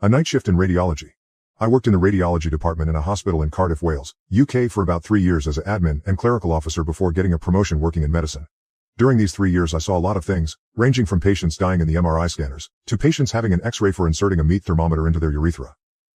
A night shift in radiology. I worked in the radiology department in a hospital in Cardiff, Wales, UK for about 3 years as an admin and clerical officer before getting a promotion working in medicine. During these 3 years I saw a lot of things, ranging from patients dying in the MRI scanners, to patients having an X-ray for inserting a meat thermometer into their urethra.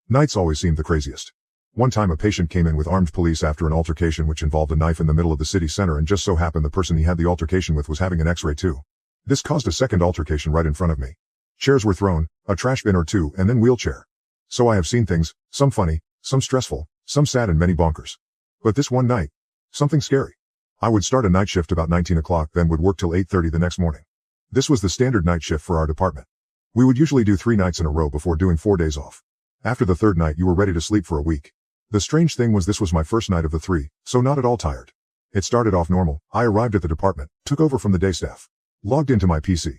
Nights always seemed the craziest. One time a patient came in with armed police after an altercation which involved a knife in the middle of the city center, and just so happened the person he had the altercation with was having an X-ray too. This caused a second altercation right in front of me. Chairs were thrown, a trash bin or two, and then wheelchair. So I have seen things, some funny, some stressful, some sad, and many bonkers. But this one night, something scary. I would start a night shift about 19 o'clock, then would work till 8:30 the next morning. This was the standard night shift for our department. We would usually do 3 nights in a row before doing 4 days off. After the 3rd night you were ready to sleep for a week. The strange thing was this was my first night of the 3, so not at all tired. It started off normal. I arrived at the department, took over from the day staff, logged into my PC.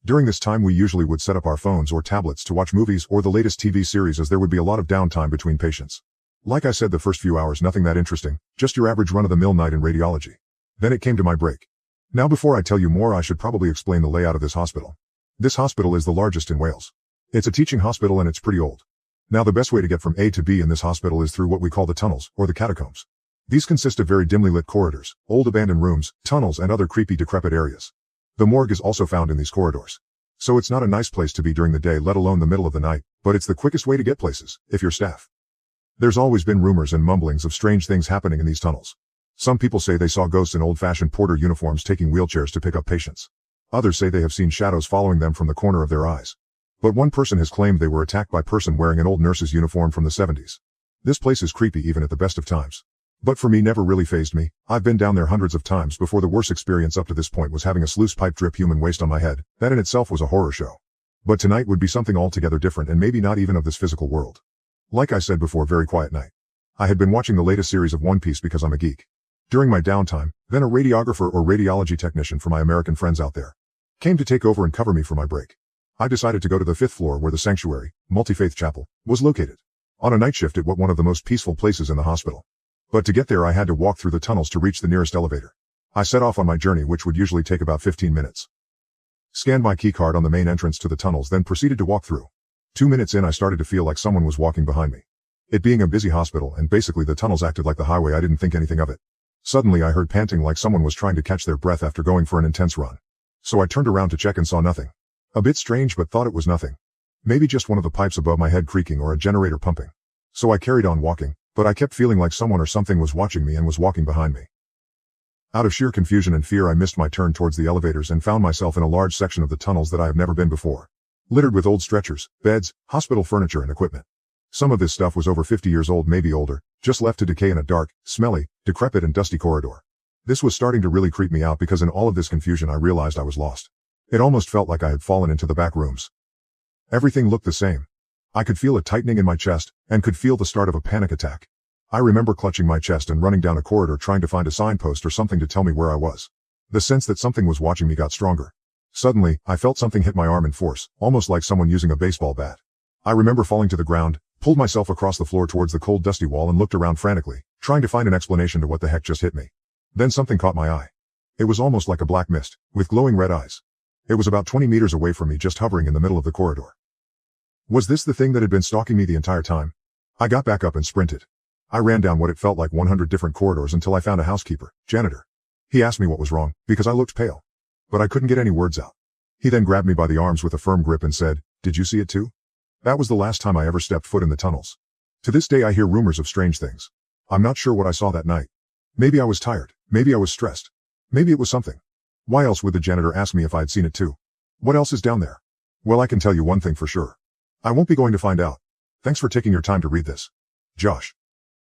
During this time we usually would set up our phones or tablets to watch movies or the latest TV series, as there would be a lot of downtime between patients. Like I said, the first few hours nothing that interesting, just your average run-of-the-mill night in radiology. Then it came to my break. Now before I tell you more I should probably explain the layout of this hospital. This hospital is the largest in Wales. It's a teaching hospital and it's pretty old. Now the best way to get from A to B in this hospital is through what we call the tunnels, or the catacombs. These consist of very dimly lit corridors, old abandoned rooms, tunnels, and other creepy decrepit areas. The morgue is also found in these corridors. So it's not a nice place to be during the day, let alone the middle of the night, but it's the quickest way to get places, if you're staff. There's always been rumors and mumblings of strange things happening in these tunnels. Some people say they saw ghosts in old-fashioned porter uniforms taking wheelchairs to pick up patients. Others say they have seen shadows following them from the corner of their eyes. But one person has claimed they were attacked by a person wearing an old nurse's uniform from the 70s. This place is creepy even at the best of times. But for me never really fazed me. I've been down there hundreds of times before. The worst experience up to this point was having a sluice pipe drip human waste on my head. That in itself was a horror show. But tonight would be something altogether different, and maybe not even of this physical world. Like I said before, very quiet night. I had been watching the latest series of One Piece because I'm a geek. During my downtime, then a radiographer or radiology technician for my American friends out there came to take over and cover me for my break. I decided to go to the 5th floor where the sanctuary, multi-faith chapel, was located. On a night shift it was one of the most peaceful places in the hospital. But to get there I had to walk through the tunnels to reach the nearest elevator. I set off on my journey, which would usually take about 15 minutes. Scanned my keycard on the main entrance to the tunnels, then proceeded to walk through. 2 minutes in I started to feel like someone was walking behind me. It being a busy hospital and basically the tunnels acted like the highway, I didn't think anything of it. Suddenly I heard panting like someone was trying to catch their breath after going for an intense run. So I turned around to check and saw nothing. A bit strange, but thought it was nothing. Maybe just one of the pipes above my head creaking or a generator pumping. So I carried on walking, but I kept feeling like someone or something was watching me and was walking behind me. Out of sheer confusion and fear I missed my turn towards the elevators and found myself in a large section of the tunnels that I have never been before. Littered with old stretchers, beds, hospital furniture and equipment. Some of this stuff was over 50 years old, maybe older, just left to decay in a dark, smelly, decrepit and dusty corridor. This was starting to really creep me out because in all of this confusion I realized I was lost. It almost felt like I had fallen into the back rooms. Everything looked the same. I could feel a tightening in my chest, and could feel the start of a panic attack. I remember clutching my chest and running down a corridor trying to find a signpost or something to tell me where I was. The sense that something was watching me got stronger. Suddenly, I felt something hit my arm in force, almost like someone using a baseball bat. I remember falling to the ground, pulled myself across the floor towards the cold dusty wall and looked around frantically, trying to find an explanation to what the heck just hit me. Then something caught my eye. It was almost like a black mist, with glowing red eyes. It was about 20 meters away from me, just hovering in the middle of the corridor. Was this the thing that had been stalking me the entire time? I got back up and sprinted. I ran down what it felt like 100 different corridors until I found a housekeeper, janitor. He asked me what was wrong, because I looked pale. But I couldn't get any words out. He then grabbed me by the arms with a firm grip and said, "Did you see it too?" That was the last time I ever stepped foot in the tunnels. To this day I hear rumors of strange things. I'm not sure what I saw that night. Maybe I was tired. Maybe I was stressed. Maybe it was something. Why else would the janitor ask me if I had seen it too? What else is down there? Well, I can tell you one thing for sure. I won't be going to find out. Thanks for taking your time to read this. Josh.